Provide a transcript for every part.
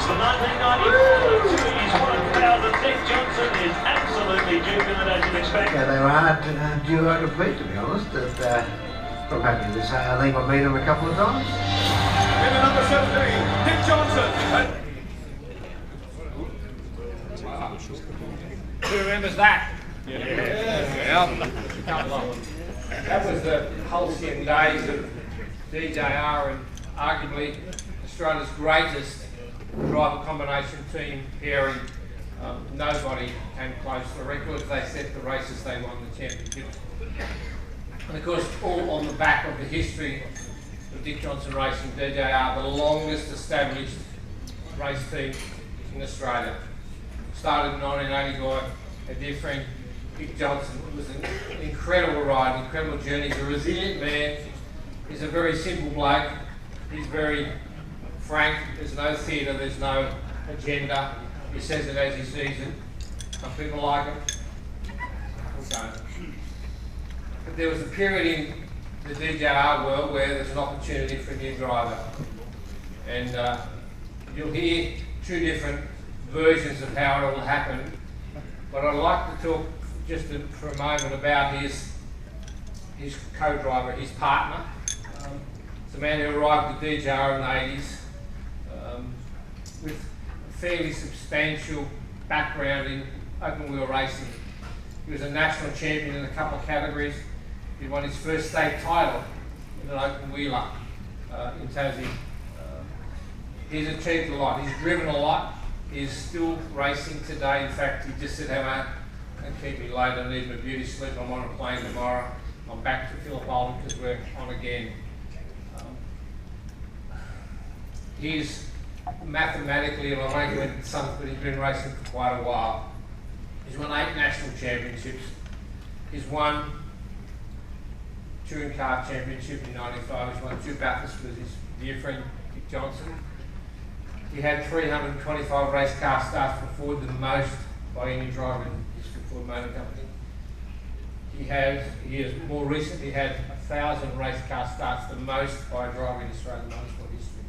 The 1994 Victories 1000. Dick Johnson is absolutely jubilant, as you'd expect. Yeah, they were hard duo to beat, to be honest. I'm happy to say I think I've beat them a couple of times. In the number 17, Dick Johnson. Who remembers that? Yeah. That was the halcyon days of DJR and arguably Australia's greatest driver combination team pairing. Nobody came close. The records they set, the races they won, the championships. And of course, all on the back of the history of Dick Johnson Racing, DJR, the longest established race team in Australia. Started in 1980 by a dear friend, Dick Johnson. It was an incredible ride, an incredible journey. He's a resilient man. He's a very simple bloke. He's very frank. There's no theatre, there's no agenda. He says it as he sees it. Some people like it, some don't. But there was a period in the DJR world where there's an opportunity for a new driver. And you'll hear two different versions of how it all happened. But I'd like to talk just for a moment about his co-driver, his partner. It's a man who arrived at DJR in the 80s with a fairly substantial background in open wheel racing. He was a national champion in a couple of categories. He won his first state title in an open wheeler in Tassie. He's achieved a lot, he's driven a lot. He's still racing today. In fact, he just said, "Hey, don't keep me late, I need my beauty sleep. I'm on a plane tomorrow. I'm back to Phillip Island because we're on again." He's mathematically, and I won't go into some, but he's been racing for quite a while. He's won 8 national championships. He's won touring car championship in '95. He's won 2 Bathurst with his dear friend Dick Johnson. He had 325 race car starts for Ford, the most by any driver in history of Ford Motor Company. He has more recently had 1,000 race car starts, the most by a driver in Australian motorsport history.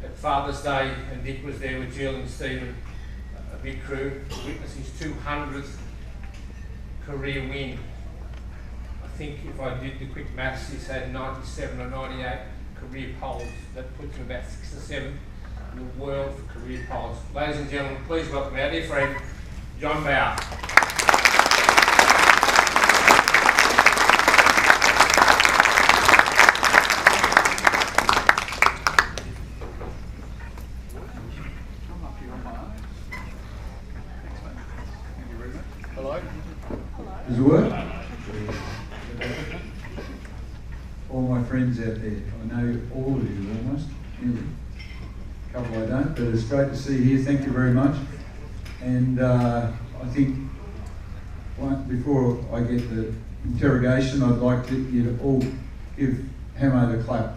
At Father's Day, and Dick was there with Jill and Stephen, a big crew, to witness his 200th career win. I think if I did the quick maths, he's had 97 or 98 career poles. That puts him about 6 or 7 in the world for career poles. Ladies and gentlemen, please welcome our dear friend, John Bowe. Hello. Does it work? All my friends out there, I know all of you almost, nearly. A couple I don't, but it's great to see you here. Thank you very much. And I think before I get the interrogation, I'd like you to all give Hamo the clap.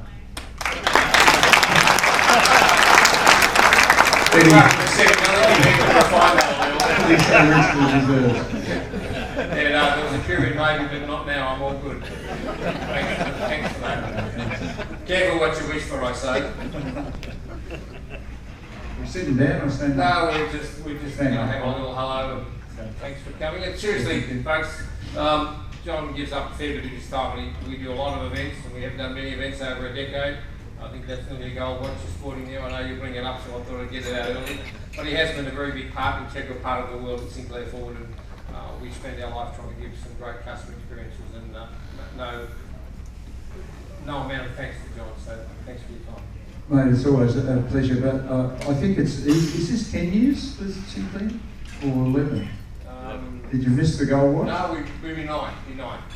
Yeah, there was a period maybe, but not now. I'm all good. Thanks for that. Careful what you wish for, I say. We're sitting down or standing up? No, we just have a little hello. Thanks for coming. And seriously, folks, John gives up a fair bit of his time. We do a lot of events, and we have done many events over a decade. I think that's nearly a goal. Once you're sporting now, I know you bring it up, so I thought I'd get it out early. But he has been a very big part, integral part of the world at Sinclair Ford, and we spend our life trying to give some great customer experiences, and no amount of thanks to John, so thanks for your time. Mate, it's always a pleasure, but I think is this 10 years, this Sinclair, or 11? Did you miss the gold watch? No, we'd be 9.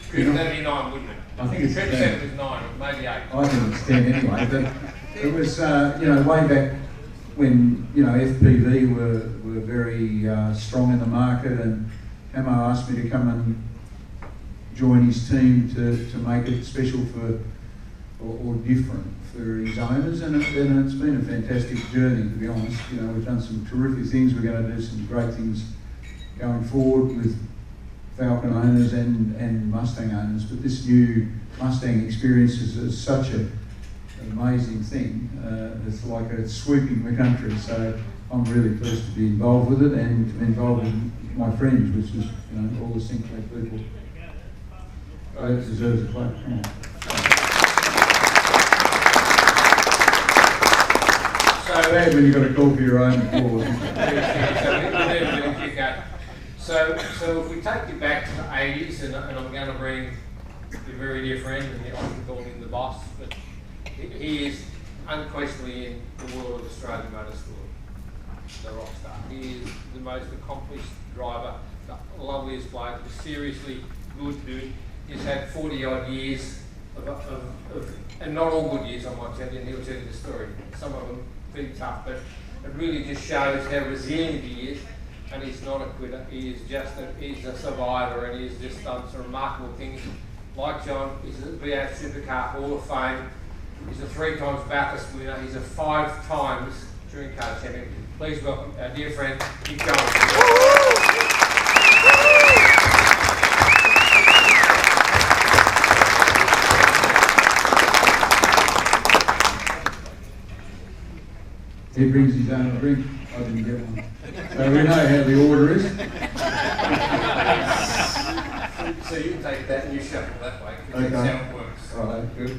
Could be 9, wouldn't it? I think it's 10. Was 9, maybe 8. I think it's 10 anyway, but it was, way back when, FPV were very strong in the market, and Hamo asked me to come and join his team to make it special for, or different for his owners, and it's been a fantastic journey, to be honest. We've done some terrific things. We're going to do some great things going forward with Falcon owners and Mustang owners, but this new Mustang experience is such a an amazing thing. It's like it's sweeping the country, so I'm really pleased to be involved with it and to be involved with my friends, which is, you know, all the Sinclair people. That deserves a clap. Come on. So Bad when you've got to call for your own applause. So if we take you back to the 80s, and I'm going to bring your very dear friend, and I can call him the boss, but he is unquestionably in the world of Australian motorsport, the rock star. He is the most accomplished driver, the loveliest bloke, a seriously good dude. He's had 40 odd years of and not all good years, I might tell you, and he'll tell you the story. Some of them pretty tough, but it really just shows how resilient he is. And he's not a quitter. He is he's a survivor, and he's just done some remarkable things. Like John, he's a V8 Supercar Hall of Fame. He's a 3 times Bathurst winner. He's a 5 times touring car champion. Please welcome our dear friend, Dick Johnson. He brings his own drink. I didn't get one. So we know how the order is. So you take that and you shuffle that way, because Okay. that's how it works. Right, good.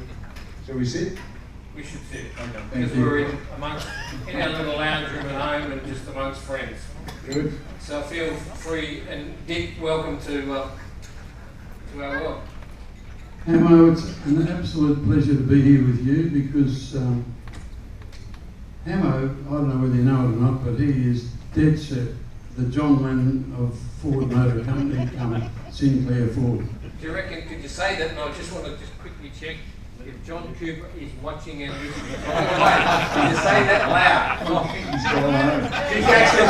Shall we sit? We should sit, Thank because you. we're in our little lounge room at home and just amongst friends. Good. So feel free, and Dick, welcome to our world. Hamo, it's an absolute pleasure to be here with you because Hamo, I don't know whether you know it or not, but he is dead set the John Lennon of Ford Motor Company, Sinclair Ford. Do you reckon, could you say that? And I just want to quickly check if John Cooper is watching and listening. By the way, can you say that loud? He's gone home. He's actually...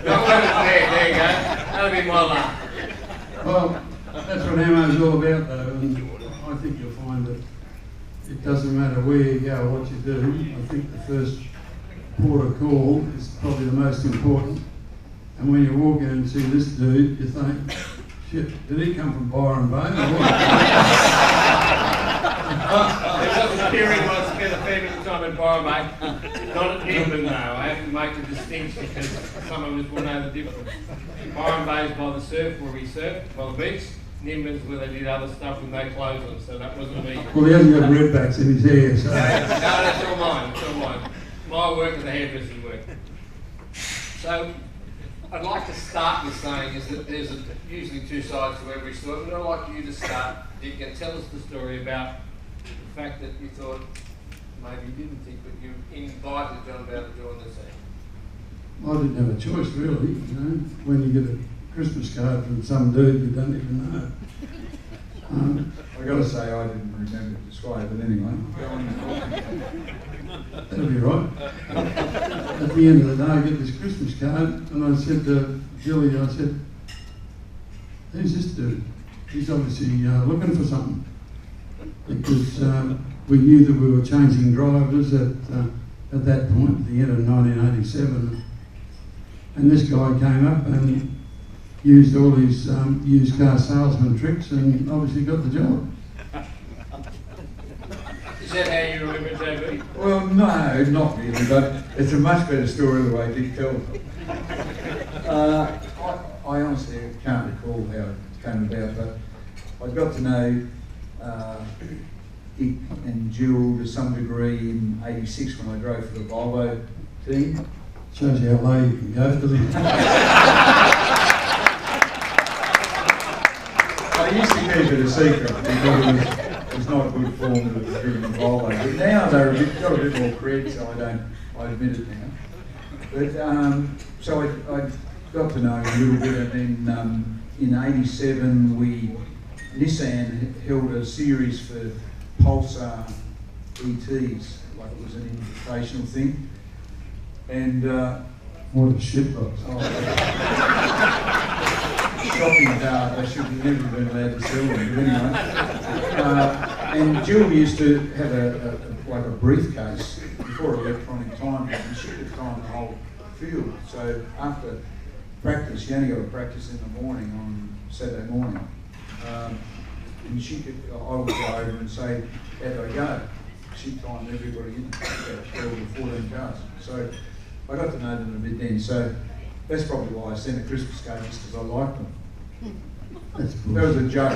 there you go. That'll be my laugh. Well, that's what Hamo's all about though, and I think you'll find that it doesn't matter where you go or what you do. I think the first port of call is probably the most important. And when you walk in and see this dude, you think, shit, did he come from Byron Bay or what? There was a period when I spent a fair bit of time in Bowe, not at Nimbin though. I have to make the distinction because some of us will know the difference. Byron Bay is by the surf, where we surfed, by the beach. Nimbin's where they did other stuff with no clothes on, so that wasn't me. Well, he hasn't got redbacks in his hair, so... No, that's all mine, it's all mine. My work and the hairdressing work. So, I'd like to start with saying is that there's usually 2 sides to every story, but I'd like you to start, Dick, and tell us the story about the fact that you thought, maybe you didn't think, but you invited John Bowe to join the team. I didn't have a choice really, you know, when you get a Christmas card from some dude you don't even know. I've got to say I didn't remember to describe it anyway. That'll be right. At the end of the day, I get this Christmas card, and I said to Billy, I said, who's this dude? He's obviously looking for something. Because we knew that we were changing drivers at that point, at the end of 1987. And this guy came up and used all his used car salesman tricks and obviously got the job. Is that how you remember JB? Well, no, not really, but it's a much better story the way Dick tells it. I honestly can't recall how it came about, but I got to know Dick and Jill to some degree in '86 when I drove for the Bowe team. Shows you how low you can go, doesn't it? I used to keep it a secret because it was not good form to have driven the Bowe. But now they're got a bit more cred, so I admit it now. But so I got to know him a little bit, and then in '87 Nissan held a series for Pulsar ETs, like it was an invitational thing. And What a shitbox. Shopping card, they should have never been allowed to sell them, but anyway. And Jill used to have like a briefcase before electronic time, and she could time the whole field. So after practice, you only got to practice in the morning on Saturday morning. and I would go over and say, how do I go? She timed everybody in, about 12 or 14 cars. So I got to know them a bit then. So that's probably why I sent a Christmas card, just because I liked them. That's cool. That was a joke.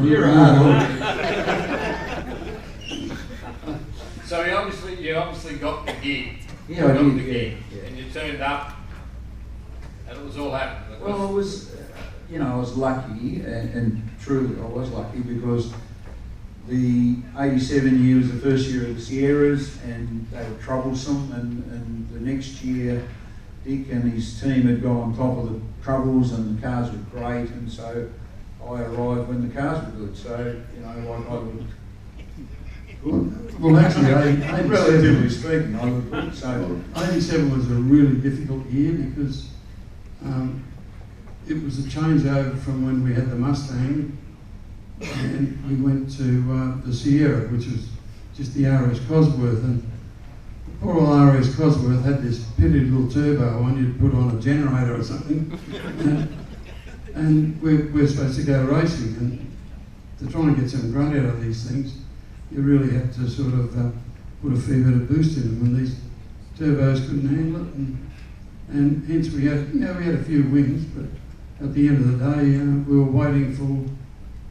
You're So you obviously got the gig. Yeah, I got did, the gig, yeah. and you turned up, and it was all happening. Well, I was, I was lucky, and truly I was lucky, because the 87 year was the first year of the Sierras, and they were troublesome, and the next year Dick and his team had gone on top of the troubles, and the cars were great, and so I arrived when the cars were good. So, I looked good. Well, actually, Relatively speaking, I looked good. So 87 was a really difficult year because it was a changeover from when we had the Mustang and we went to the Sierra, which was just the RS Cosworth. And poor old RS Cosworth had this pitty little turbo one you'd put on a generator or something. and we're supposed to go racing, and to try and get some grunt out of these things, you really had to sort of put a fair bit of boost in them, and these turbos couldn't handle it, and hence we had a few wins, but at the end of the day we were waiting for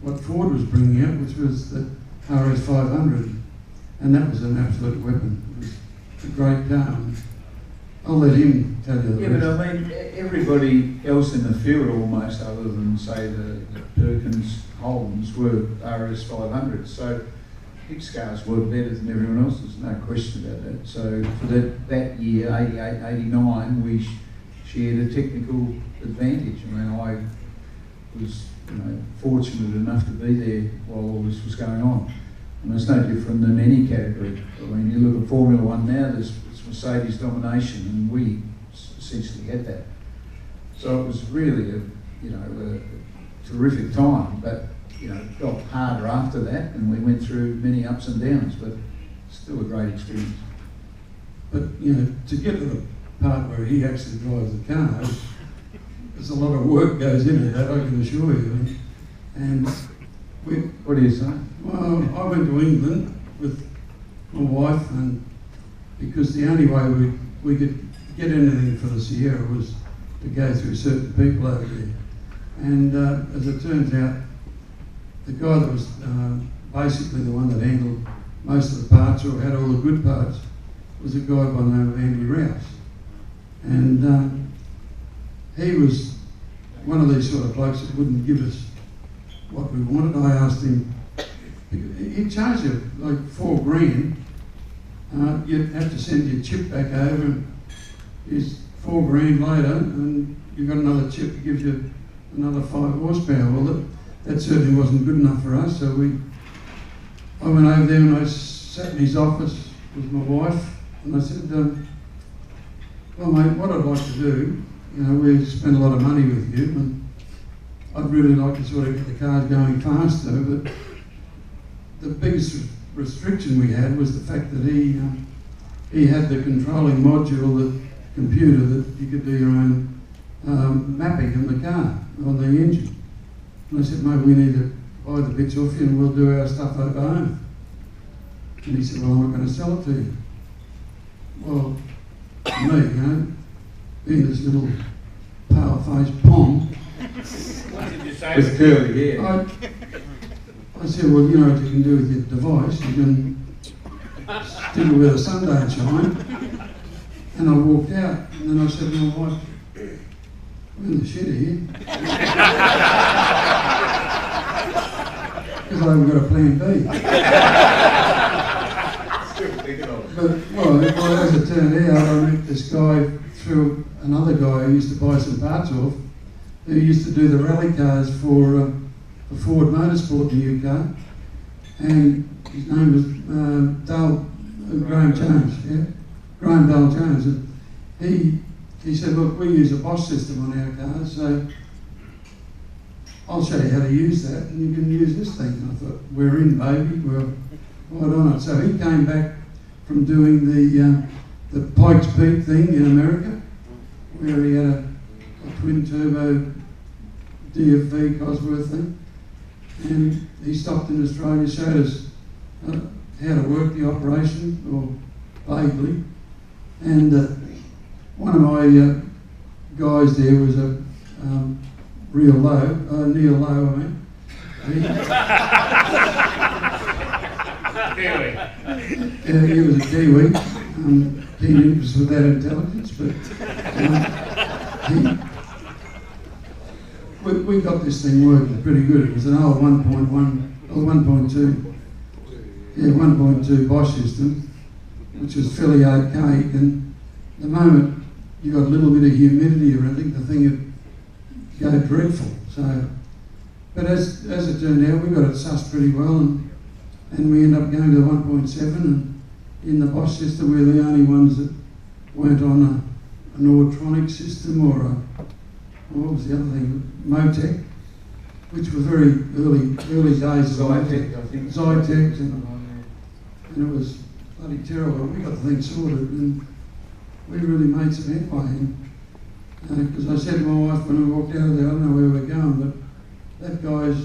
what Ford was bringing out, which was the RS 500, and that was an absolute weapon. It was a great car. I'll let him tell you the rest. but I mean, everybody else in the field almost, other than say the Perkins Holmes, were RS 500s. So Dick's cars were better than everyone else's, no question about that. So for that year, 88, 89, we shared a technical advantage. I mean, I was fortunate enough to be there while all this was going on. And it's no different than any category. I mean, you look at Formula One now, it's Mercedes domination, and we essentially had that. So it was really a terrific time, but it got harder after that, and we went through many ups and downs, but still a great experience. But to get to the part where he actually drives the car, there's a lot of work goes into that, I can assure you. And What do you say? well, I went to England with my wife, and because the only way we could get anything for the Sierra was to go through certain people over there. And as it turns out, the guy that was basically the one that handled most of the parts, or had all the good parts, was a guy by the name of Andy Rouse. And he was one of these sort of blokes that wouldn't give us what we wanted. I asked him, he'd charge you like $4,000. You'd have to send your chip back over, and he's $4,000 later, and you've got another chip that gives you another 5 horsepower. Well, that certainly wasn't good enough for us, so I went over there and I sat in his office with my wife, and I said, well mate, what I'd like to do, we spent a lot of money with you, and I'd really like to sort of get the cars going faster, but the biggest restriction we had was the fact that he had the controlling module, the computer, that you could do your own mapping in the car, on the engine. And I said, mate, we need to buy the bits off you and we'll do our stuff over home. And he said, well, I'm not going to sell it to you. Well, for me, being this little pale-faced pom, What did you say? With curly hair. I said, well, you know what you can do with your device, you can stick it where the sun don't shine. And I walked out, and then I said to my wife, we're in the shit here. Because I haven't got a plan B. Still thinking of it. But, well, as it turned out, I met this guy through another guy who used to buy some parts off, who used to do the rally cars for Ford Motorsport in the UK, and his name was Graham Jones, Graham Dale Jones. And he said, look, we use a Bosch system on our cars, so I'll show you how to use that, and you can use this thing. And I thought, we're in, baby, we're right on it. So he came back from doing the Pikes Peak thing in America, where he had a twin turbo DFV Cosworth thing, and he stopped in Australia, showed us how to work the operation, or vaguely, and one of my guys there was a Neil Lowe, I mean. He was a Kiwi, keen interest with that intelligence, but we got this thing working pretty good. It was an old 1.1 or 1.2, 1.2 Bosch system, which was fairly archaic, and the moment you got a little bit of humidity or anything, the thing would go dreadful. So, but as it turned out, we got it sussed pretty well, and we ended up going to the 1.7, and in the Bosch system, we're the only ones that weren't on an Autronic system or what was the other thing, Motec, which were very early days of Motec, I think. Zytec, and it was bloody terrible. We got the thing sorted, and we really made some headway. Because I said to my wife when we walked out of there, I don't know where we're going, but that guy's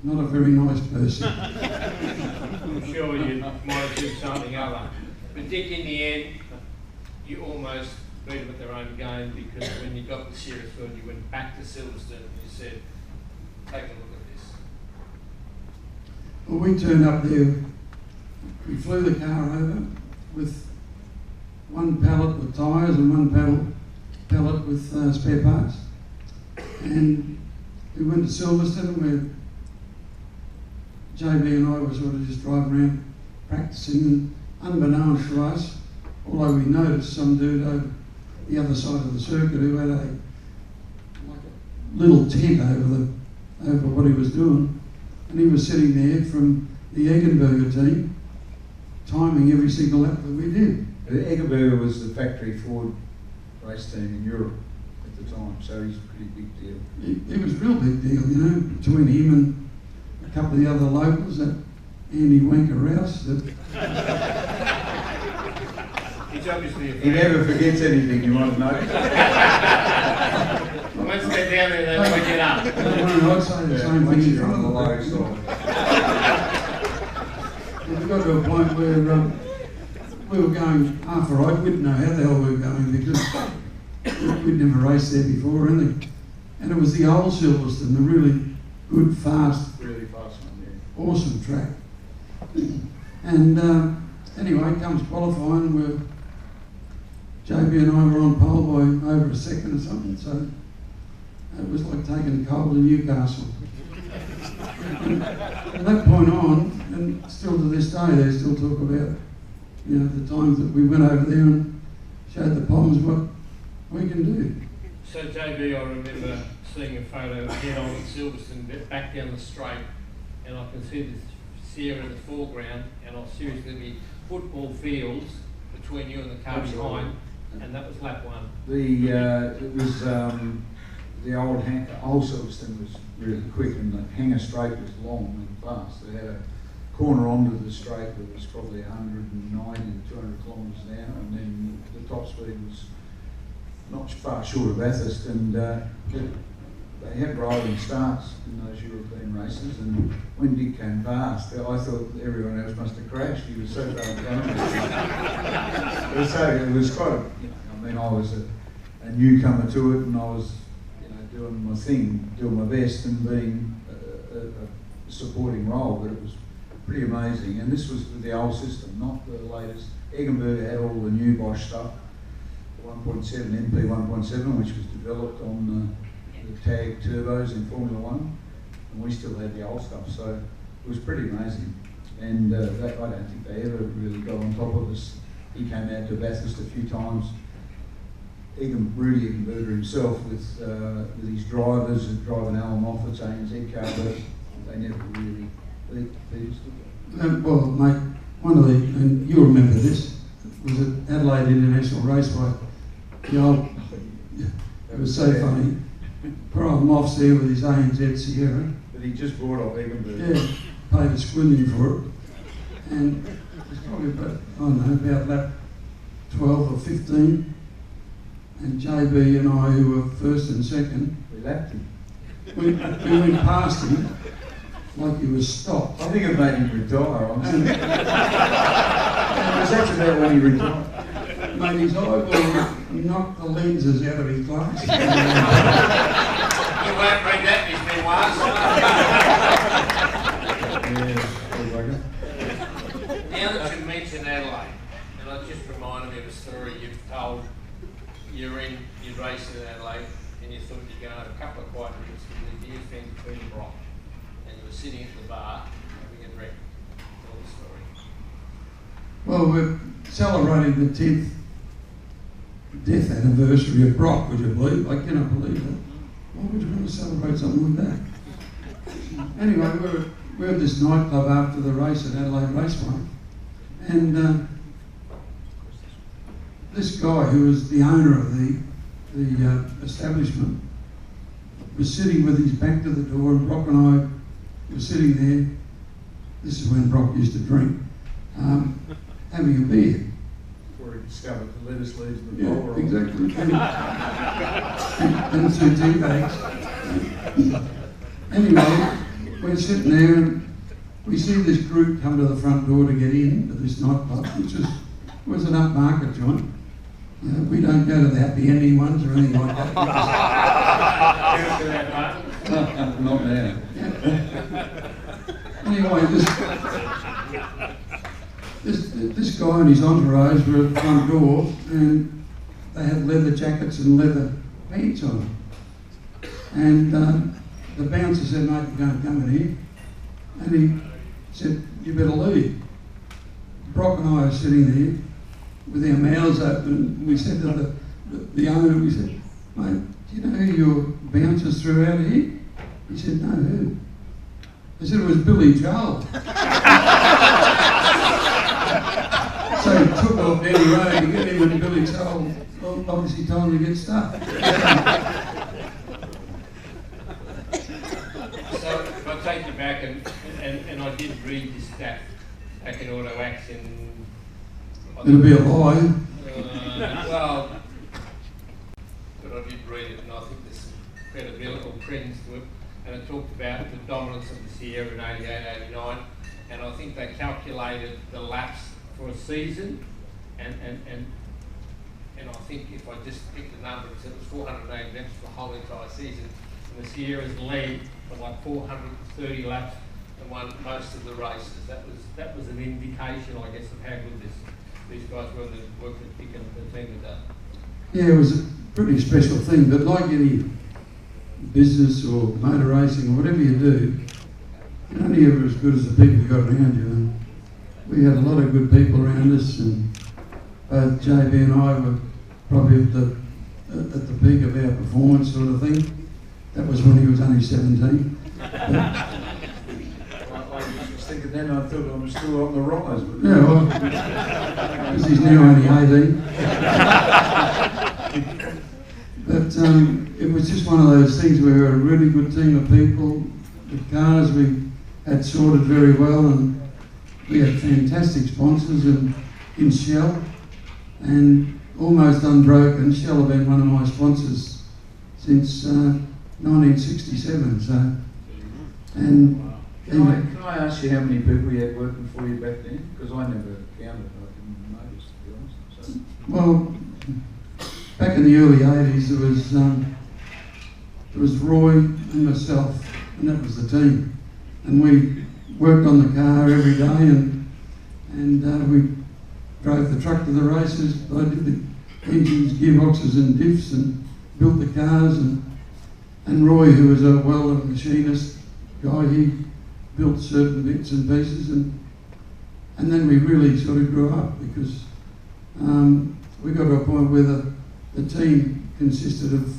not a very nice person. I'm sure you might have did something other. But Dick, in the end, you almost beat them at their own game, because when you got the serious field, you went back to Silverstone and you said, take a look at this. Well, we turned up there, we flew the car over with one pallet with tyres and one pallet with spare parts. And we went to Silverstone, where JB and I were sort of just driving around practicing, and unbeknownst to us, although we noticed some dude over the other side of the circuit who had a little tent over what he was doing, and he was sitting there from the Eggenberger team, timing every single lap that we did. Eggenberger was the factory Ford race team in Europe at the time, so he's a pretty big deal. It was a real big deal, you know, between him and a couple of the other locals, that Andy Wanker Rouse. He's obviously a He never forgets anything, you might know. Once they're down there, they won't get up. I'd say the same thing in front of the low side. We got to a point where we were going half a ride. We didn't know how the hell we were going, because we'd never raced there before, and it was the old Silverstone, the really good, Really fast one, yeah. awesome track. And anyway, comes qualifying, where JB and I were on pole by over a second or something, so it was like taking coal to Newcastle. From that point on, and still to this day, they still talk about, you know, the times that we went over there and showed the Poms what we can do. So JB, I remember seeing a photo head on at Silverstone, back down the straight, and I can see the Sierra in the foreground, and I'll seriously be football fields between you and the car behind, and that was lap one. It was the old Silverstone was really quick, and the hanger straight was long and fast. They had a corner onto the straight that was probably 190 to 200 kilometres an hour, and then the top speed was not far short of Bathurst, and they had rolling starts in those European races, and when Dick came past, I thought everyone else must have crashed. He was so far in front of me. It was quite a, I mean, I was a newcomer to it, and I was, doing my thing, doing my best, and being a supporting role, but it was pretty amazing. And this was the old system, not the latest. Eggenberger had all the new Bosch stuff, 1.7, MP 1.7, which was developed on the tag turbos in Formula One, and we still had the old stuff, so it was pretty amazing. And I don't think they ever really got on top of us. He came out to Bathurst a few times. Rudy Eggenberger himself with his drivers and driving Alan Moffat's ANZ car, but they never really beat us. Well, mate, one of the, and you'll remember this, was at Adelaide International Raceway. It was so funny. Poor old Moff's there with his ANZ Sierra. But he just brought off Eggenberger. Yeah, paid a squillion for it. And it's probably about, I don't know, about lap 12 or 15. and JB and I, who were first and second, We lapped him. we went past him like he was stopped. I think it made him retire, honestly. Because that's about when he retired. Made his eyeball knock the lenses out of his glass. You won't read that in his memoirs. Now that you mentioned Adelaide, and I just reminded me of a story you've told. You're racing in Adelaide, and you thought you're going to have a couple of quiet minutes with your dear friend Peter Brock, and you were sitting at the bar having a drink. Tell the story. Well, we're celebrating the 10th death anniversary of Brock, would you believe? I cannot believe that. Why would you want to celebrate something like that? Anyway, we're at this nightclub after the race at Adelaide Raceway, and this guy, who was the owner of the establishment, was sitting with his back to the door, and Brock and I were sitting there. This is when Brock used to drink, having a beer. Before he discovered the lettuce leaves and the Yeah, bowl. exactly. And 2 tea bags. Anyway, we're sitting there and we see this group come to the front door to get in to this nightclub, which was an upmarket joint. We don't go to the happy ending ones or anything like that. Not now. Anyway, this guy and his entourage were at the front door, and they had leather jackets and leather pants on. And the bouncer said, "Mate, you can't come in here." And he said, "You better leave." Brock and I are sitting there with our mouths open, and we said to the owner, we said, "Mate, do you know who your bouncers threw out of here?" He said, "No, who?" I said, "It was Billy Joel." So he took off down the road to get him, and Billy Joel obviously told him to get stuck. So if I take you back, and I did read this stat back in Auto Action. It'll be a lie. Well, but I did read it, and I think there's some credibility or credence to it. And it talked about the dominance of the Sierra in 88, 89, and I think they calculated the laps for a season, and I think if I just pick the number, it was 408 laps for the whole entire season, and the Sierras led for like 430 laps and won most of the races. That was an indication, I guess, of how good these guys were, the work that Dick and the team had done. Yeah, it was a pretty special thing, but like any business or motor racing or whatever you do, you're only ever as good as the people you got around you. And we had a lot of good people around us, and both JB and I were probably at the peak of our performance, sort of thing. That was when he was only 17. I was thinking then, I thought I was still on the rise. But Yeah, well, because he's now only 18. But it was just one of those things where we were a really good team of people. The cars we had sorted very well, and we had fantastic sponsors in Shell, and almost unbroken. Shell have been one of my sponsors since 1967. So, and Can I ask you how many people you had working for you back then? Because I never counted, I didn't notice, to be honest. So. well, back in the early 80s, there was Roy and myself, and that was the team. And we worked on the car every day, and we drove the truck to the races. I did the engines, gearboxes and diffs, and built the cars. And Roy, who was a welder machinist guy, he built certain bits and pieces. And then we really sort of grew up, because we got to a point where the team consisted of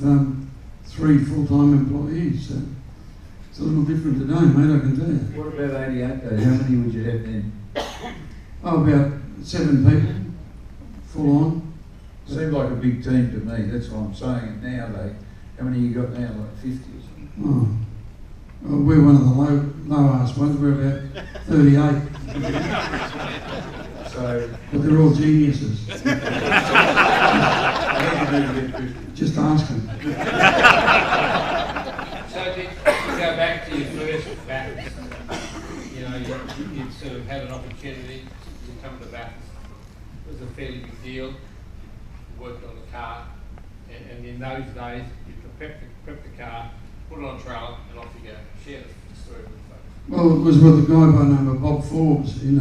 3 full-time employees. So it's a little different today, mate, I can tell you. What about 88 though? How many would you have then? Oh, about 7 people, full on. Seemed like a big team to me, that's why I'm saying it now though. How many you got now, like 50 or something? Oh. Well, we're one of the low-ass ones, we're about 38. So, But they're all geniuses. I think need to get Christian. Just ask him. So to go back to your first Bathurst, you know, you sort of had an opportunity to come to Bathurst. It was a fairly big deal. You worked on the car, and in those days, you could prep the car, put it on trailer, and off you go. Share the story with folks. Well, it was with a guy by the name of Bob Forbes in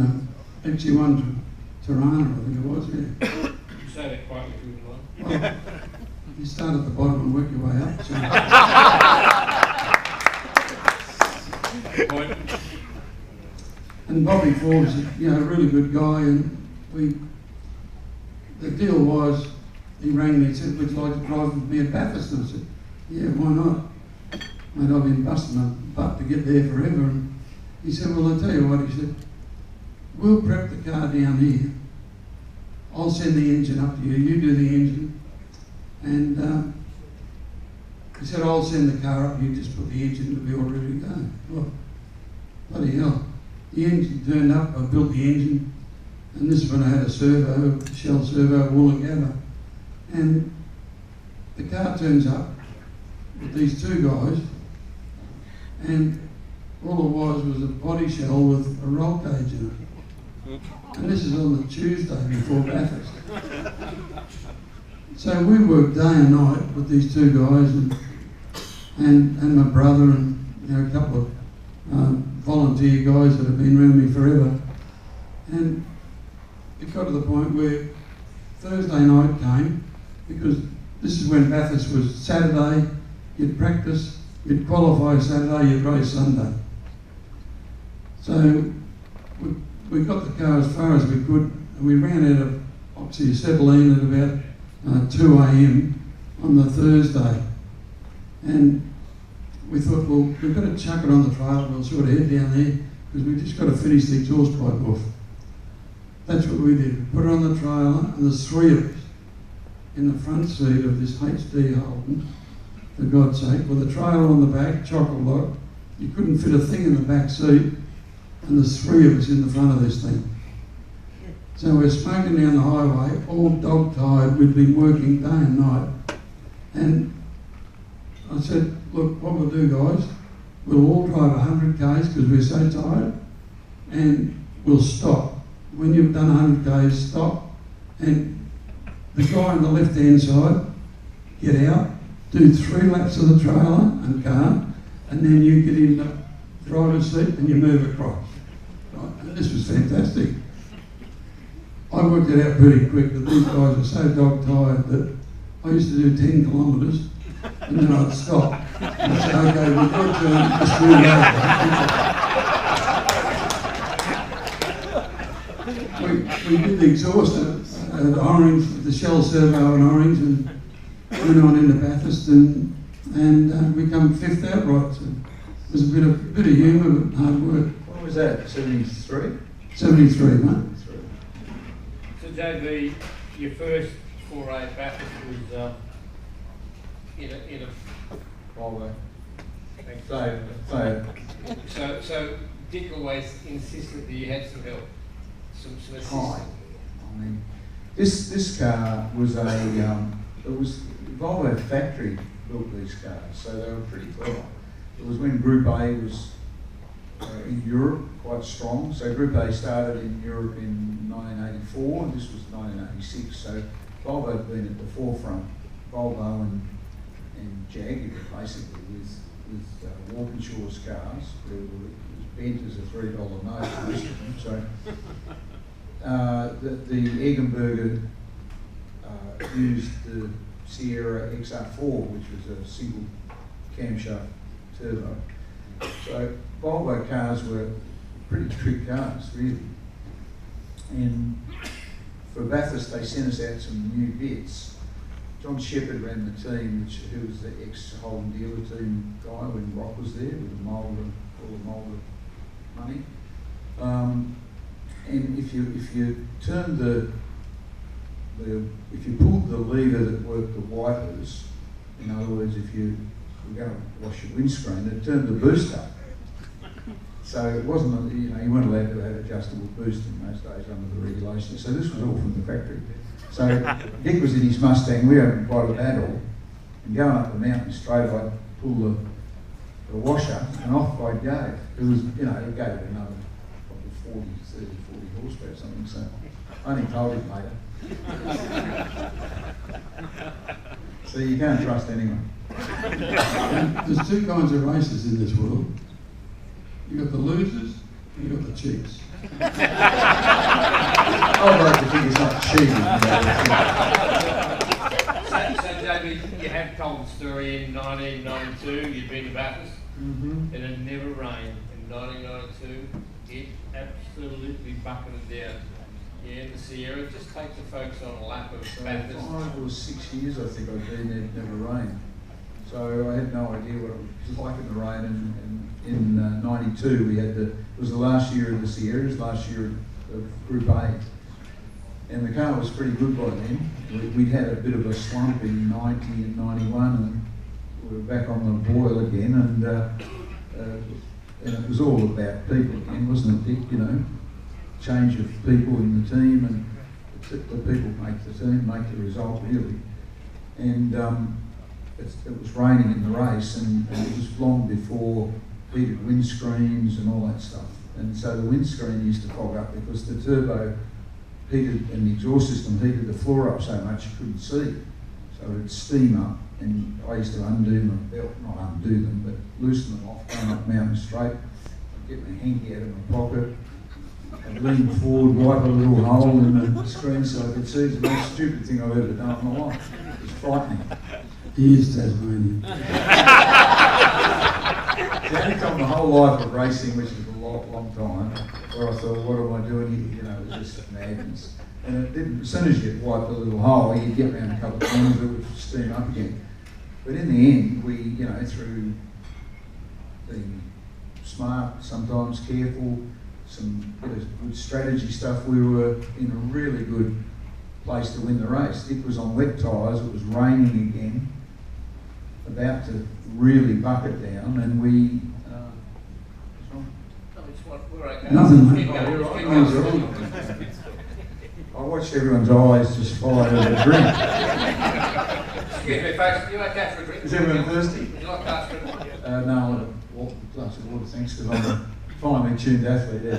XC1 Tirana, I think it was, yeah. You say that quietly if you would like. Well, you start at the bottom and work your way up. So. Point. And Bobby Forbes, you know, a really good guy, and the deal was, he rang me and said, would you like to drive with me at Bathurst? And I said, yeah, why not? Mate, I've been busting my butt to get there forever. And he said, well, I'll tell you what, he said, we'll prep the car down here. I'll send the engine up to you, you do the engine. And he said, I'll send the car up, you just put the engine to be all ready to go. Well, bloody hell. The engine turned up, I built the engine, and this is when I had a servo, Shell servo, Wollongabba. And the car turns up with these two guys, and all it was a body shell with a roll cage in it. And this is on the Tuesday before Bathurst. So we worked day and night with these two guys, and my brother, and you know, a couple of volunteer guys that have been around me forever. And it got to the point where Thursday night came, because this is when Bathurst was Saturday, you'd practice, you'd qualify Saturday, you'd race Sunday. So we got the car as far as we could, and we ran out of oxyacetylene at about 2 a.m. on the Thursday. And we thought, well, we've got to chuck it on the trail, we'll sort of head down there, because we've just got to finish the exhaust pipe off. That's what we did. We put it on the trailer, and there's three of us in the front seat of this HD Holden, for God's sake, with a trailer on the back, chock-a-block. You couldn't fit a thing in the back seat, and there's three of us in the front of this thing. So we're smoking down the highway, all dog-tired. We'd been working day and night. And I said, look, what we'll do, guys, we'll all drive 100 k's because we're so tired, and we'll stop. When you've done 100 k's, stop. And the guy on the left-hand side, get out, do 3 laps of the trailer and car, and then you get in the driver's seat and you move across. Right? And this was fantastic. I worked it out pretty quick that these guys are so dog-tired that I used to do 10 kilometres and then I'd stop. And I'd say, okay, we've got to just move over. We did the exhaust at Orange, the Shell servo in Orange, and went on into Bathurst, and we come 5th outright. So it was a bit of humour, but hard work. What was that, 73? 73, mate. So JB, your first foray at Bathurst was in a Bowe. So So Dick always insisted that you had some help, some assistance. I mean, this car was it was Volvo factory built these cars, so they were pretty clever. It was when Group A was in Europe quite strong. So Group A started in Europe in 1984, and this was 1986. So Volvo had been at the forefront, Volvo and Jaguar basically with Walkinshaw's cars. It was bent as a $3 note, most of them. So the Eggenberger used the Sierra XR4, which was a single camshaft turbo. So Volvo cars were pretty trick cars, really. And for Bathurst, they sent us out some new bits. John Shepherd ran the team, who was the ex-Holden dealer team guy when Rock was there with all the Mulder money. And if you turn if you pulled the lever that worked the wipers, in other words, if you were going to wash your windscreen, it turned the boost up. So it wasn't, you weren't allowed to have adjustable boost in those days under the regulations. So this was all from the factory. So Dick was in his Mustang, we were having quite a battle, and going up the mountain straight, I'd pull the washer, and off I'd go. It was, you know, it gave it another probably 40 horsepower or something, so I only told him later. So you can't trust anyone. There's two kinds of races in this world. You've got the losers and you've got the cheats. I'd like to think it's not cheating. So David, you have told the story in 1992, you'd been to Bathurst, and it never rained. In 1992, it absolutely bucketed down. Yeah, in the Sierra, just take the folks on a lap of Bathurst. 5 or 6 years, I think I've been there, it never rained. So I had no idea what it was like in the rain. And in 92, we had it was the last year of the Sierras, last year of Group A. And the car was pretty good by then. We'd had a bit of a slump in 90 and 91, and we were back on the boil again. And it was all about people again, wasn't it, Dick? You know, change of people in the team, and the people make the team, make the result really. And it was raining in the race, and it was long before heated windscreens and all that stuff. And so the windscreen used to fog up because the turbo heated and the exhaust system heated the floor up so much you couldn't see. So it'd steam up, and I used to undo my belt, not undo them, but loosen them off, going up Mountain Straight. I'd get my hanky out of my pocket, I'd lean forward, wipe a little hole in the screen so I could see. It's the most stupid thing I've ever done in my life. It was frightening. He is Tasmanian. It's the only time my whole life of racing, which is a long time, where I thought, what am I doing here? You know, it was just madness. And it didn't, as soon as you wipe a little hole, you'd get around a couple of corners, it would steam up again. But in the end, we, you know, through being smart, sometimes careful, some good strategy stuff, we were in a really good place to win the race. It was on wet tyres, it was raining again, about to really bucket down, and we... Nothing. I watched everyone's eyes just fly over the drink. Excuse me, folks, would you like that for a drink? Is everyone thirsty? Would you like that for a drink? No, I want a glass of water, thanks, because I'm a finely tuned athlete. They're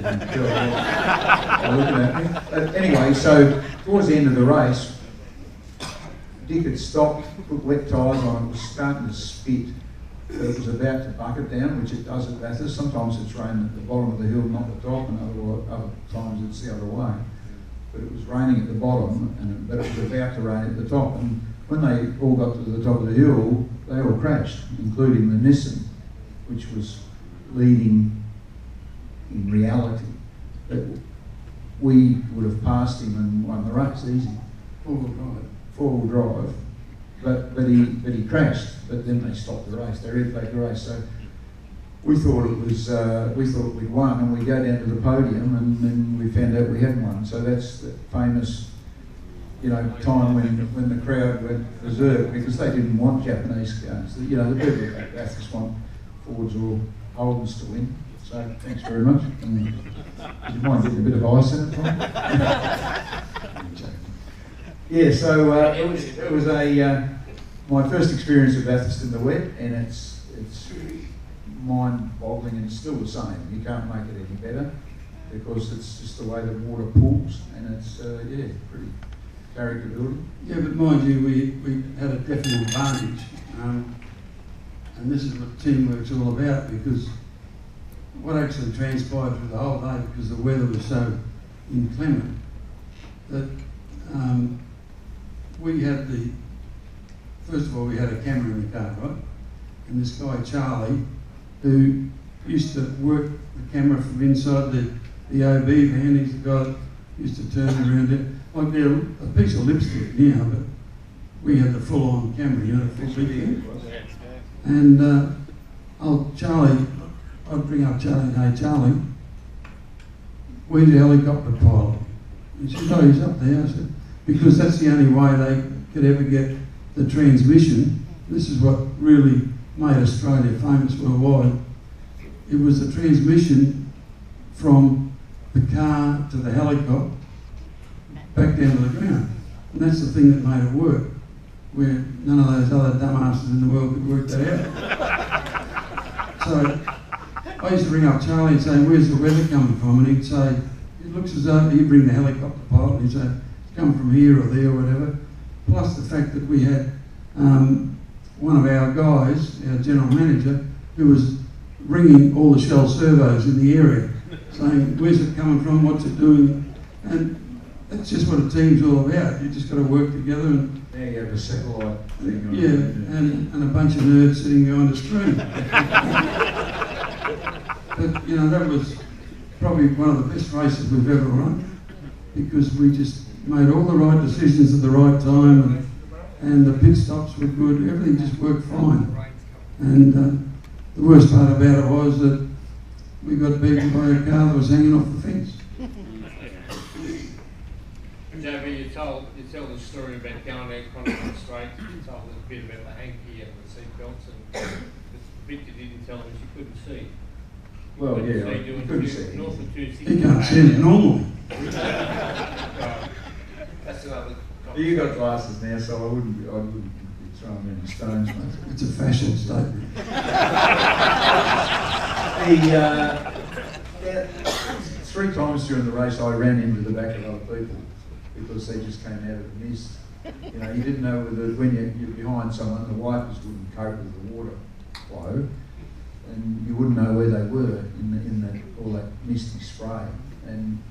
looking at me. But anyway, so towards the end of the race, Dick had stopped, put wet tyres on, it was starting to spit. But it was about to bucket down, which it does at Bathurst. Sometimes it's raining at the bottom of the hill, not the top, and other times it's the other way. But it was raining at the bottom, but it was about to rain at the top. And when they all got to the top of the hill, they all crashed, including the Nissan, which was leading in reality. But we would have passed him and won the race easy. Four-wheel drive. But he crashed. But then they stopped the race. They red flagged the race. So we thought we'd won, and we go down to the podium, and then we found out we hadn't won. So that's the famous, you know, time when the crowd went berserk because they didn't want Japanese cars. You know, the people at Bathurst want Fords or Holdens to win. So thanks very much. And do you mind getting a bit of ice in it, Tom? Yeah. So it was my first experience of Bathurst in the wet, and it's mind-boggling, and it's still the same. You can't make it any better because it's just the way the water pools, and it's pretty character building. Yeah, but mind you, we had a definite advantage, and this is what teamwork's all about, because what actually transpired through the whole day, because the weather was so inclement, that we had first of all, we had a camera in the car, right? And this guy, Charlie, who used to work the camera from inside the OB van, he's the guy that used to turn around it. Like they're a piece of lipstick now, but we had the full-on camera, you know, full video. And Charlie, I'd bring up Charlie and hey, Charlie, where's your helicopter pilot? He said, oh, he's up there. I said, because that's the only way they could ever get the transmission. This is what really made Australia famous worldwide. It was the transmission from the car to the helicopter back down to the ground. And that's the thing that made it work, where none of those other dumbasses in the world could work that out. So I used to ring up Charlie and say, where's the weather coming from? And he'd say, it looks as though, he'd bring the helicopter pilot and he'd say, it's coming from here or there or whatever. Plus the fact that we had one of our guys, our general manager, who was ringing all the Shell servos in the area, saying, where's it coming from, what's it doing? And that's just what a team's all about. You just got to work together and... There you have a satellite thing on. Yeah, and a bunch of nerds sitting behind a screen. But, you know, that was probably one of the best races we've ever run, because we just made all the right decisions at the right time, and the pit stops were good, everything just worked fine. And the worst part about it was that we got beaten by a car that was hanging off the fence. JB, you tell the story about going out Conrad Straight. You told us a bit about the hanky and the seat belts, and the bit you didn't tell us you couldn't see. Well, yeah, I couldn't see. North of 260. He can't see it normally. That's another. You got glasses now, so I wouldn't be throwing them in the stones, mate. It's a fashion statement. Three times during the race I ran into the back of other people because they just came out of the mist. You know, you didn't know whether when you're behind someone, the wipers wouldn't cope with the water flow, and you wouldn't know where they were in all that misty spray. And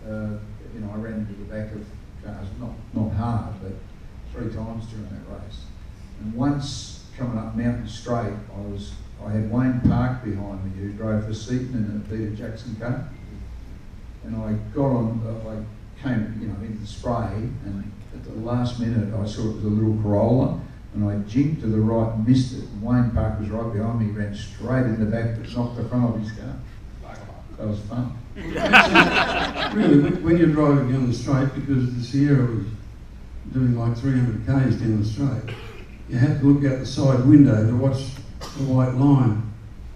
you know, I ran into the back of cars, not hard, but 3 times during that race. And once coming up Mountain Straight, I had Wayne Park behind me, who drove for Seaton in a Peter Jackson car. And I got on, I came, you know, into the spray, and at the last minute I saw it was a little Corolla, and I jinked to the right and missed it. And Wayne Park was right behind me, ran straight in the back, but knocked the front of his car. That was fun. Really, when you're driving down the straight, because the Sierra was doing like 300 k's down the straight, you had to look out the side window to watch the white line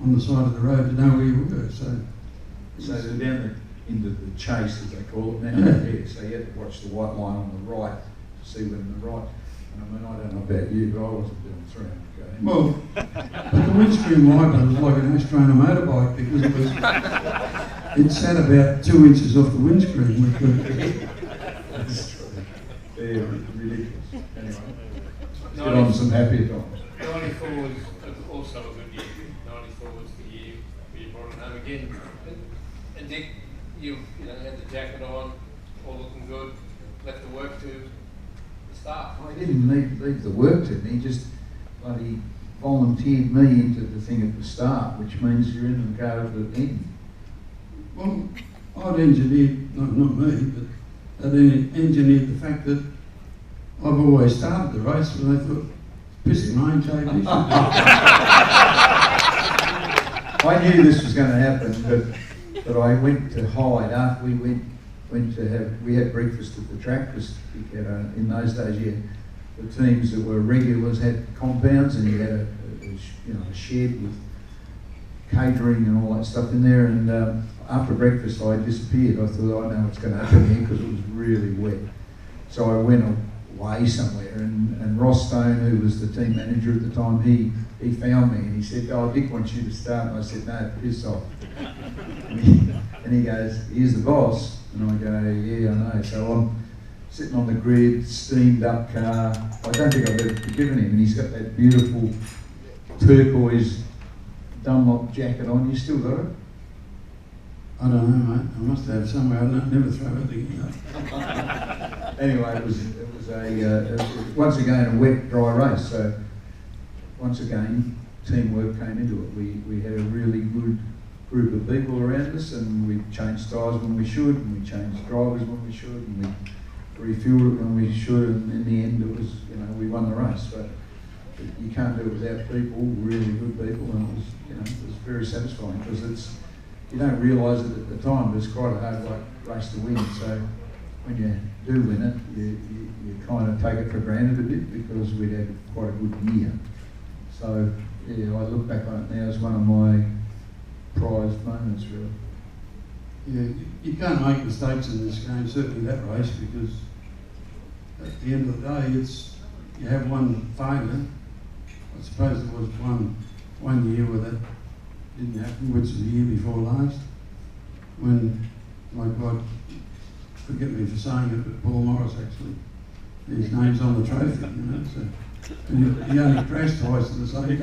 on the side of the road to know where you were. So they're down into the chase, as they call it now. Yeah. So you had to watch the white line on the right to see when the right. And I mean, I don't know about you, but I wasn't doing 300 k's. Well, but the windscreen wiper was like an ashtray on a motorbike, because it sat about 2 inches off the windscreen. That's true. Yeah, ridiculous. Anyway, let's get on some happier times. 94 was also a good year. 94 was the year where you brought it home again. And Dick, you had the jacket on, all looking good, left the work to the staff. I didn't leave the work to me, just bloody volunteered me into the thing at the start, which means you're in the car at the end. Well, I'd engineered, not me, but I'd engineered the fact that I've always started the race when I thought, pissing rain, JB. I knew this was going to happen, but I went to hide after we we had breakfast at the track, because in those days the teams that were regulars had compounds, and you had a shed with catering and all that stuff in there. And after breakfast I disappeared. I thought, I know what's going to happen here, because it was really wet. So I went away somewhere, and Ross Stone, who was the team manager at the time, he found me and he said, "Oh, Dick wants you to start." And I said, "No, piss off." And he goes, "Here's the boss." And I go, "Yeah, I know." So I'm sitting on the grid, steamed up car. I don't think I've ever forgiven him. And he's got that beautiful turquoise Dunlop jacket on. You still got it? I don't know, mate. I must have somewhere. I never throw everything out. Anyway, it was once again a wet, dry race. So once again, teamwork came into it. We had a really good group of people around us, and we changed tyres when we should, and we changed drivers when we should, and we refueled it when we should, and in the end it was, we won the race. But you can't do it without people, really good people, and it was very satisfying, because you don't realise it at the time, but it's quite a hard race to win. So when you do win it, you kind of take it for granted a bit, because we'd had quite a good year. So yeah, I look back on it now as one of my prized moments, really. Yeah, you can't make mistakes in this game, certainly that race, because at the end of the day, you have one failure. I suppose there was one year where that didn't happen, which was the year before last, when, my God, forgive me for saying it, but Paul Morris actually, his name's on the trophy, you know, so. And he only crashed twice in the same day.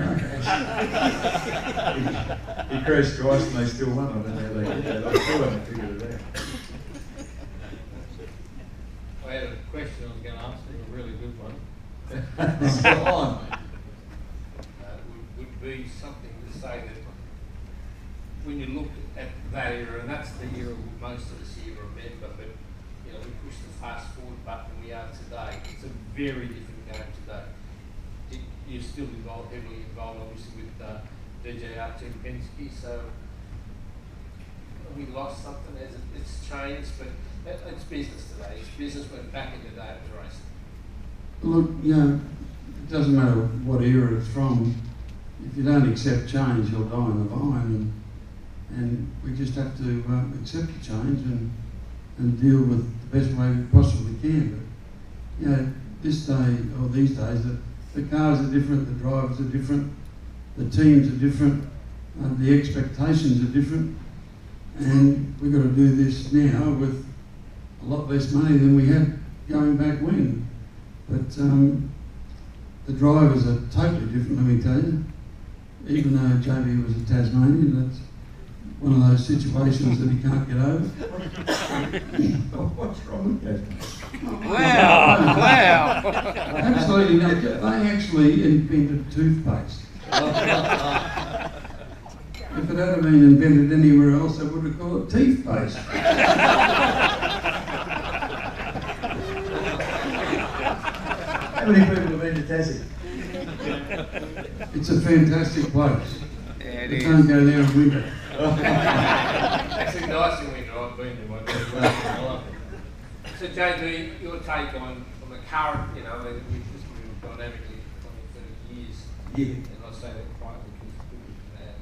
He crashed twice and they still won. I don't know how they did that. I still haven't figured it out. I had a question I was going to ask you, a really good one. Go on, mate. Would be something to say that when you look at that era, and that's the era most of us here remember, but you know, we push the fast forward button we are today. It's a very different game today. You're still heavily involved, obviously, with DJR Team Penske, so we lost something as it's changed, but it's business today. It's business when back in the day it was racing. Look, you know, it doesn't matter what era it's from. If you don't accept change, you'll die in the vine, and we just have to accept the change and deal with the best way we possibly can. But you know, this day or these days, the cars are different, the drivers are different, the teams are different, the expectations are different, and we've got to do this now with a lot less money than we had going back when. But the drivers are totally different, let me tell you. Even though JB was a Tasmanian, that's one of those situations that he can't get over. What's wrong with that? Wow! Absolutely not. They actually invented toothpaste. If it had been invented anywhere else, they would have called it teeth paste. How many people have been to Tassie? It's a fantastic place. Yeah, it But is. don't go there in winter. Actually, nice in winter. I've been there one day. So, JB, your take on the current, you know, we've just moved dynamically for 20, 30 years. Yeah. And I say that quietly because people do that.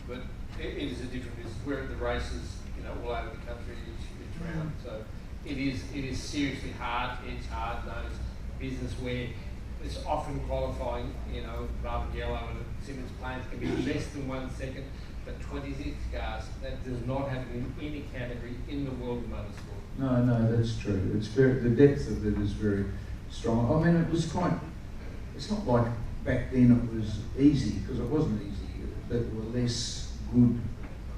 But it is a different business. We're at the races, you know, all over the country each round. So it is seriously hard. It's hard nosed business where it's often qualifying, you know, Barbagallo and Simmons planes can be less than 1 second, but 26 cars, that does not happen in any category in the world of motorsport. No, that's true. It's very, the depth of it is very strong. I mean, it was quite, it's not like back then it was easy, because it wasn't easy, but there were less good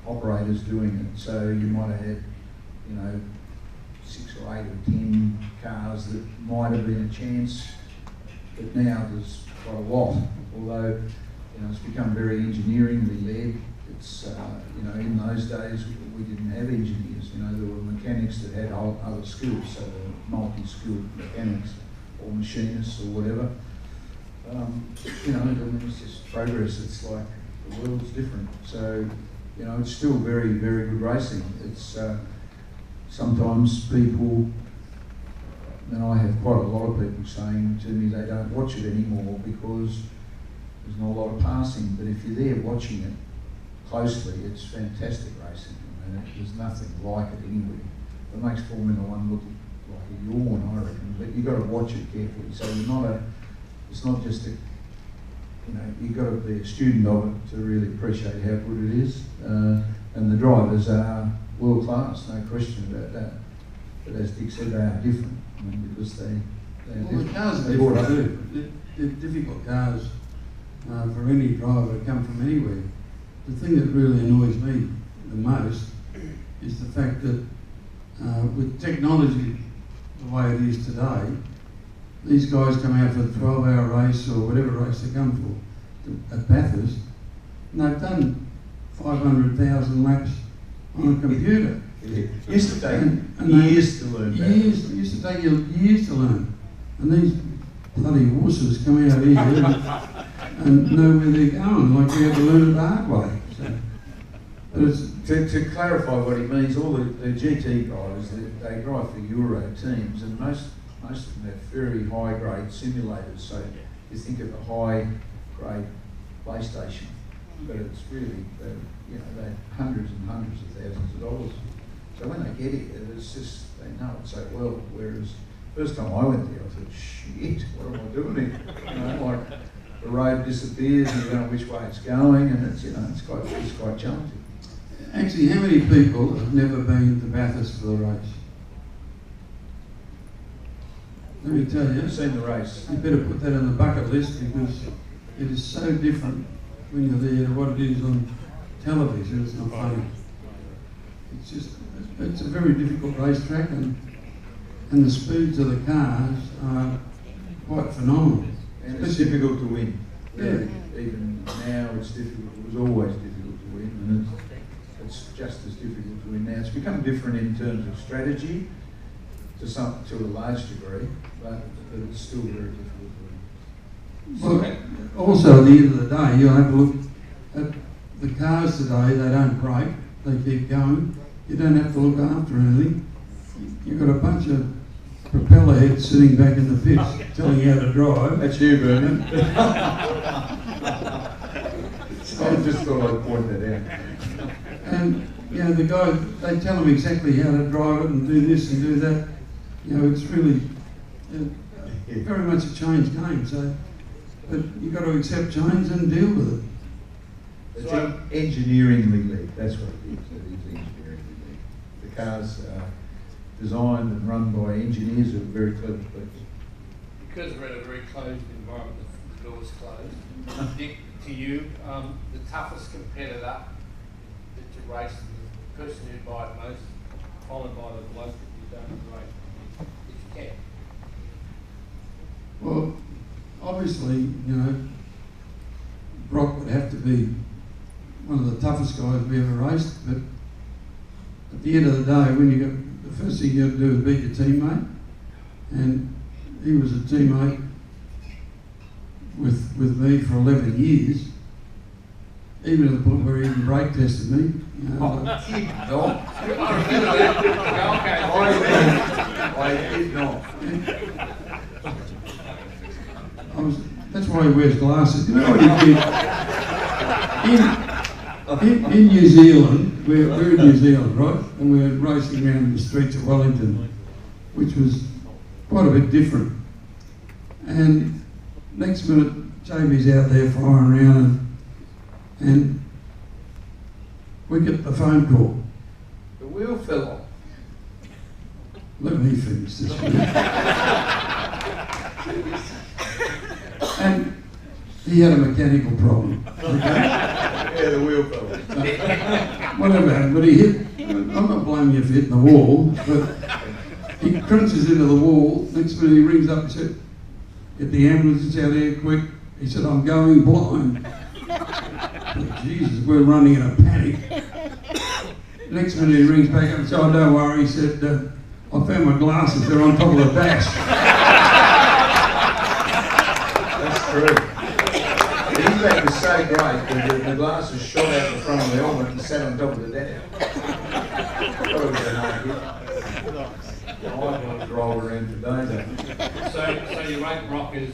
operators doing it. So you might have had, you know, 6 or 8 or 10 cars that might have been a chance, but now there's quite a lot. Although, you know, it's become very engineeringly led. It's, you know, in those days we didn't have engineers. You know, there were mechanics that had other skills, so they were multi-skilled mechanics or machinists or whatever. You know, I mean, it's just progress. It's like the world's different. So, you know, it's still very, very good racing. It's sometimes people, and I have quite a lot of people saying to me they don't watch it anymore because there's not a lot of passing. But if you're there watching it closely, it's fantastic racing. I mean, there's nothing like it anywhere. It makes Formula One look like a yawn, I reckon. But you've got to watch it carefully. So you're not it's not just a, you know, you've got to be a student of it to really appreciate how good it is. And the drivers are world class, no question about that. But as Dick said, they are different. I mean, because they're Well, the different. cars are They brought different up- too. They're difficult cars for any driver to come from anywhere. The thing that really annoys me the most is the fact that with technology the way it is today, these guys come out for the 12-hour race or whatever race they come for at Bathurst, and they've done 500,000 laps on a computer. It used to take And years to learn that. Years, it used to take you years to learn. And these bloody horses come out here and know where they're going, like we had to learn it the hard way. So, but it's, To clarify what he means, all the GT drivers, they drive for Euro teams, and most of them have very high grade simulators. So you think of a high grade PlayStation, but it's really, you know, they're hundreds and hundreds of thousands of dollars. So when they get it, it's just, they know it so well, whereas First time I went there, I thought, shit, what am I doing here? You know, like the road disappears and you don't know which way it's going, and it's, you know, it's quite challenging. Actually, how many people have never been to Bathurst for the race? Let me tell you, I've seen the race. you better put that on the bucket list because it is so different when you're there to what it is on television. It's not funny. It's just, it's a very difficult racetrack, and the speeds of the cars are quite phenomenal. And it's difficult to win. Yeah. Even now it's difficult. It was always difficult to win, and it's just as difficult to win now. It's become different in terms of strategy to a large degree, but it's still very difficult to win. Well, also at the end of the day, you'll have to look at the cars today. They don't break; they keep going. You don't have to look after anything. You've got a bunch of propeller heads sitting back in the pits telling you how to drive. That's you, Bernie. I just thought I'd point that out. And you know, the guy, they tell them exactly how to drive it and do this and do that. You know, it's really very much a change game. So, but you've got to accept change and deal with it. It's engineeringly led. That's what it is. It is engineeringly led. The cars are designed and run by engineers who are very clever people. Because we're in a very closed environment, the door's closed. Dick, to you, the toughest competitor that you race, the person you admire most, followed by the bloke that you don't race, if you can. Well, obviously, you know, Brock would have to be one of the toughest guys we ever raced, but at the end of the day, when you got, the first thing you got to do is beat your teammate, and he was a teammate with me for 11 years, even to the point where he even brake tested me. You know, I did not. That's why he wears glasses. You know what he did? In New Zealand, we're in New Zealand, right? And we're racing around the streets of Wellington, which was quite a bit different. And next minute, JB's out there firing around, and we get the phone call. The wheel fell off. Let me finish this one. And he had a mechanical problem. Okay? Yeah, the wheel fell off. Whatever happened, but he hit, I'm not blaming you for hitting the wall, but he crunches into the wall. Next minute he rings up and said, "Get the ambulance out here quick." He said, "I'm going blind." Oh, Jesus, we're running in a panic. Next minute he rings back up and said, "Oh, don't worry." He said, "I found my glasses, they're on top of the dash." That's true. The impact was so great that the glasses shot out the front of the helmet and sat on top of the dash. That would have been a hard hit. I wanted to roll around today though. So you rate Brock as,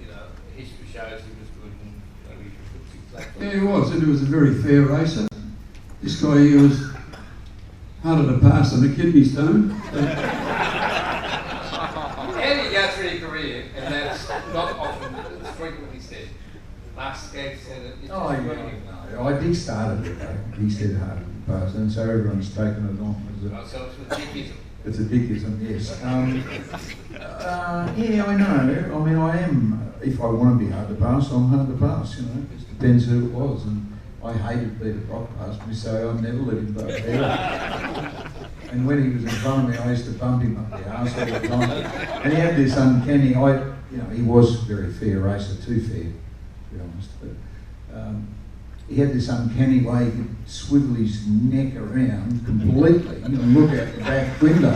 you know, history shows he was good and, you know, he could fix Yeah, he was, and he was a very fair racer. This guy here was harder to pass than a kidney stone. How do you go through your career, and that's not often, it's frequently said. Last Skag said it, it's Oh, just yeah, working. no. I Dick started it though. He said hard to pass, and so everyone's taken it on as So it's ridiculous. it's a Dickism, yes. Yeah, I know. I mean, I am. If I want to be hard to pass, I'm hard to pass. You know, it depends who it was, and I hated Peter Brock passed me, so I never let him go there. And when he was in front of me, I used to bump him up the arse all the time. And he had this uncanny. He was a very fair racer, too fair, to be honest. But he had this uncanny way he could swivel his neck around completely and look out the back window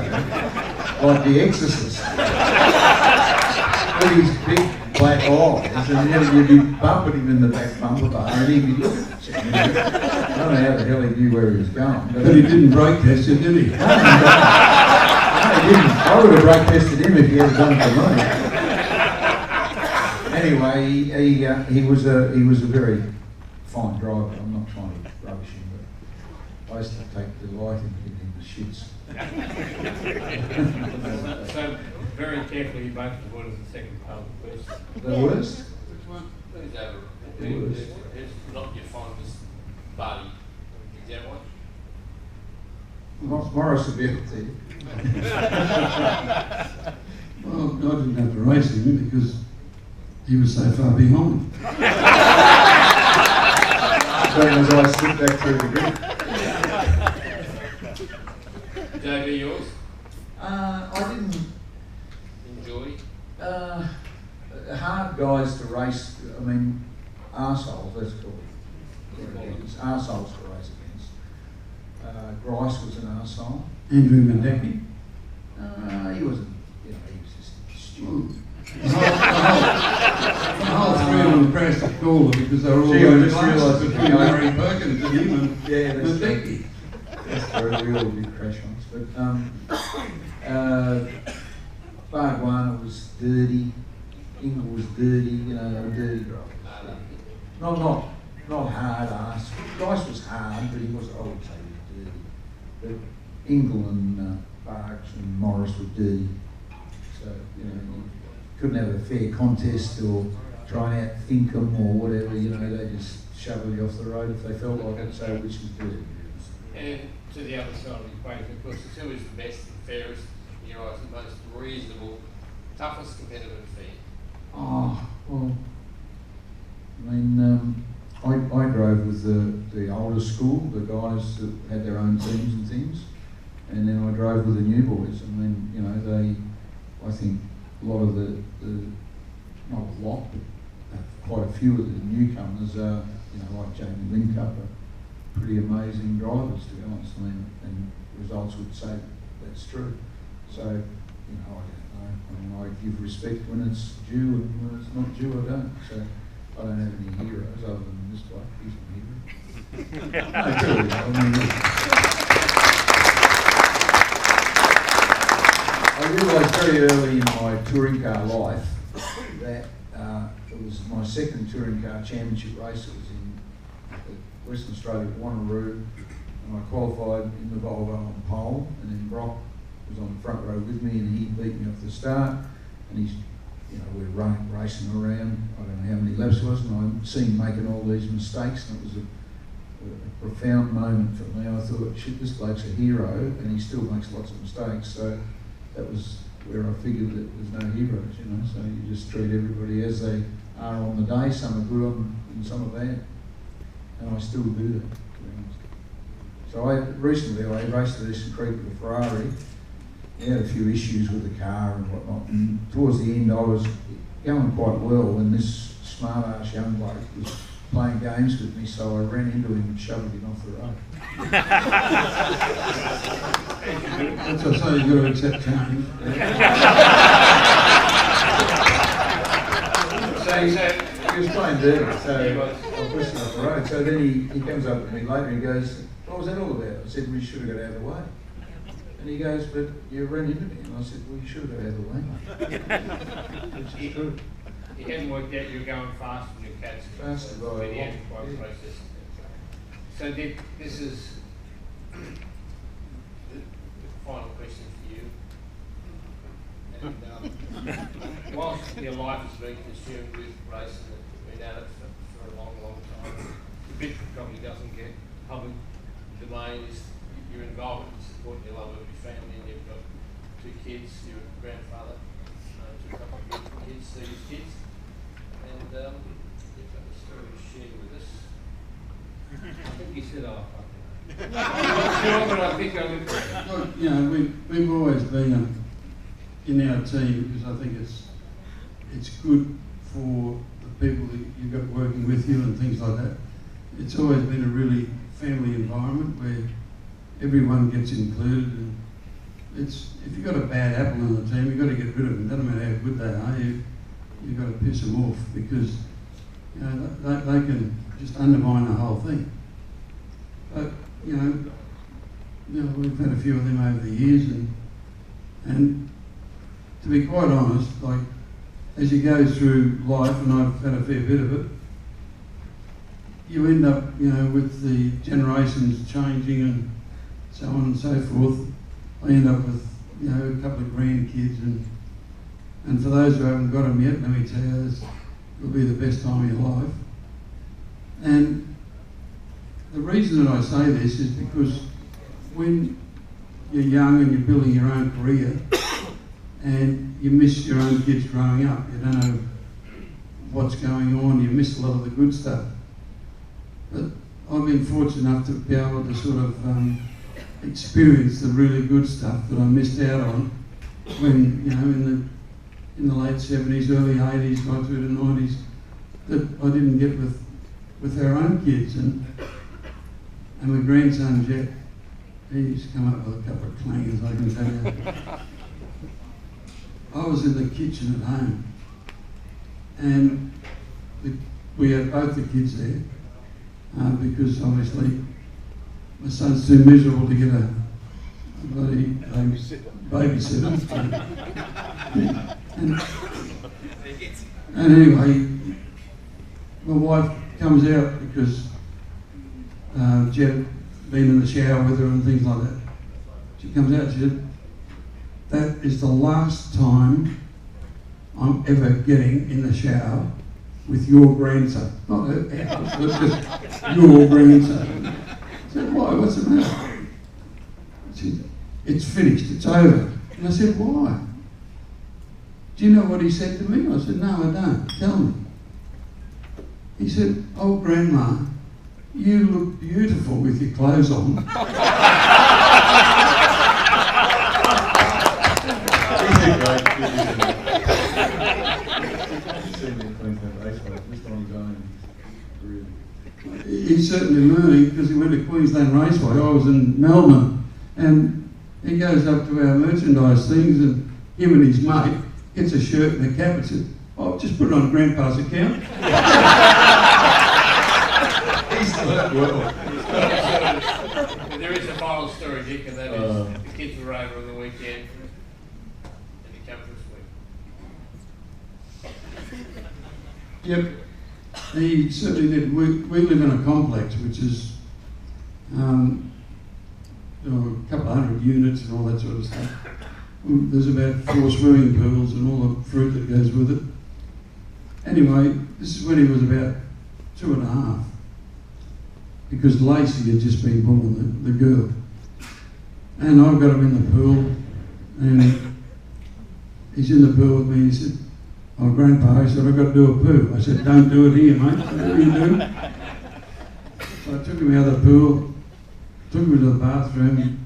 like the Exorcist. With his big black eyes, and then you'd be bumping him in the back bumper bar, and he'd be looking at you. I don't know how the hell he knew where he was going. But he didn't brake test you, did he? No, he didn't. I would have brake tested him if he had done it for me. Anyway, he was a very fine driver. I'm not trying to rubbish him, but I used to take delight in giving him the shits. So very carefully, you both avoided the second part of the question. The worst? Who's over? The worst. Who's not your fondest buddy? Is that one? Morris will be able to tell you. Well, I didn't have to race him because he was so far behind. As I slipped back through the grid. JB, yours? I didn't. Enjoy? Hard guys to race, I mean, arseholes, let's call it. It's arseholes to race against. Grice was an arsehole. Andrew Mendeki. He wasn't, you know, he was just stupid. The whole three of them crashed at Gawler because they were all Gee, I wearing just glasses realised between that- Larry Perkins and him and Yeah, that's true. Mendeki. That's true, we all did crash ons. But Bargwana was dirty, Ingle was dirty, you know, they were dirty drivers. Not hard ass. Grice was hard, but he was, I would say he was dirty. But Ingle and Barks and Morris were dirty. So, you know, you couldn't have a fair contest or try and outthink them or whatever, you know, they just shovel you off the road if they felt like it, so which is dirty. And to the other side of the equation, of course, it's who is the best and fairest, in your eyes, the most reasonable, toughest competitor and fair. Oh, well, I mean, I drove with the older school, the guys that had their own teams and things, and then I drove with the new boys. I mean, you know, I think a lot of the not a lot, but quite a few of the newcomers are, you know, like Jamie Lincup, are pretty amazing drivers, to be honest. I mean, and results would say that's true. So, you know, I don't know. I mean, I give respect when it's due, and when it's not due, I don't. So, I don't have any heroes other than this bloke. He's my hero. No, truly, I mean, I realised very early in my touring car life that it was my second touring car championship race. It was in Western Australia at Wanneroo, and I qualified in the Volvo on pole, and then Brock was on the front row with me, and he beat me off the start, and he's, you know, we're racing around, I don't know how many laps it was, and I see him making all these mistakes, and it was a profound moment for me. I thought, shit, this bloke's a hero, and he still makes lots of mistakes, so that was where I figured that there's no heroes, you know, so you just treat everybody as they are on the day. Some are good and some are bad, and I still do that, to be honest. So recently I raced at Eastern Creek with a Ferrari. We had a few issues with the car and whatnot, and towards the end I was going quite well, and this smart-ass young bloke was playing games with me, so I ran into him and shoved him off the road. That's what I say, you've got to accept change. So he was playing dirty, so I pushed him off the road. So then he comes up to me later and he goes, what was that all about? I said, we should have got out of the way. And he goes, but you ran into me. And I said, well, you should have got out of the way, mate. Which is true. It hadn't worked out, you were going faster than your cats. Faster by a But yeah, lot, quite yeah. process. So this is the final question for you. And whilst your life has been consumed with racing, and been at it for a long, long time, the bit that probably doesn't get public domain is your involvement and support and your love of your family, and you've got 2 kids, you're a grandfather to a couple of beautiful kids, these kids, and you've got a story to share with us. I think you said, oh, fuck it. I'm not sure, but I think I'm correct. Look, you know, we've always been in our team because I think it's good for the people that you've got working with you and things like that. It's always been a really family environment where everyone gets included, and it's, if you've got a bad apple in the team, you've got to get rid of them. Doesn't matter how good they are, you've got to piss them off because, you know, they can just undermine the whole thing. But, you know, we've had a few of them over the years, and to be quite honest, like, as you go through life, and I've had a fair bit of it, you end up, you know, with the generations changing and so on and so forth, I end up with, you know, a couple of grandkids, and for those who haven't got them yet, let me tell you, it'll be the best time of your life. And the reason that I say this is because when you're young and you're building your own career and you miss your own kids growing up, you don't know what's going on, you miss a lot of the good stuff. But I've been fortunate enough to be able to sort of experience the really good stuff that I missed out on when, you know, in the late 70s, early 80s, right through the 90s, that I didn't get with our own kids. And my grandson, Jet, he's come up with a couple of clangers, I can tell you. I was in the kitchen at home, and we had both the kids there, because obviously my son's too miserable to get a bloody babysitter. And anyway, my wife comes out because Jet had been in the shower with her and things like that. She comes out and she said, "That is the last time I'm ever getting in the shower with your grandson." Not ours, but just your grandson. I said, "Why? What's the matter?" She said, "It's finished, it's over." And I said, "Why?" "Do you know what he said to me?" I said, "No, I don't. Tell me." He said, "Oh, Grandma, you look beautiful with your clothes on." He's certainly learning because he went to Queensland Raceway. I was in Melbourne, and he goes up to our merchandise things, and him and his mate gets a shirt and a cap and says, "Oh, just put it on Grandpa's account." He's learned well. There is a final story, Dick, and that is the kids were over on the weekend, and he came this week. Yep, he certainly did. We live in a complex which is you know, a couple of hundred units and all that sort of stuff. There's about 4 swimming pools and all the fruit that goes with it. Anyway, this is when he was about 2.5, because Lacey had just been born, the girl. And I've got him in the pool, and he's in the pool with me, and he said, "Oh, Grandpa," he said, "I've got to do a poo." I said, "Don't do it here, mate. Whatever you do." So I took him out of the pool, took him to the bathroom,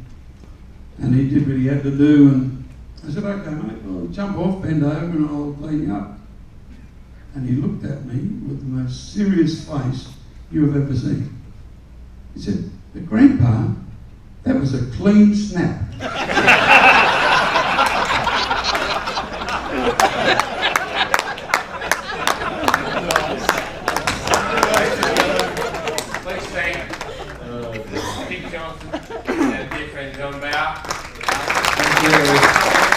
and he did what he had to do, and I said, "Okay, mate, well, jump off, bend over, and I'll clean you up." And he looked at me with the most serious face you have ever seen. He said, "But Grandpa, that was a clean snap." Please thank Dick Johnson and dear friend John Bowe. Thank you.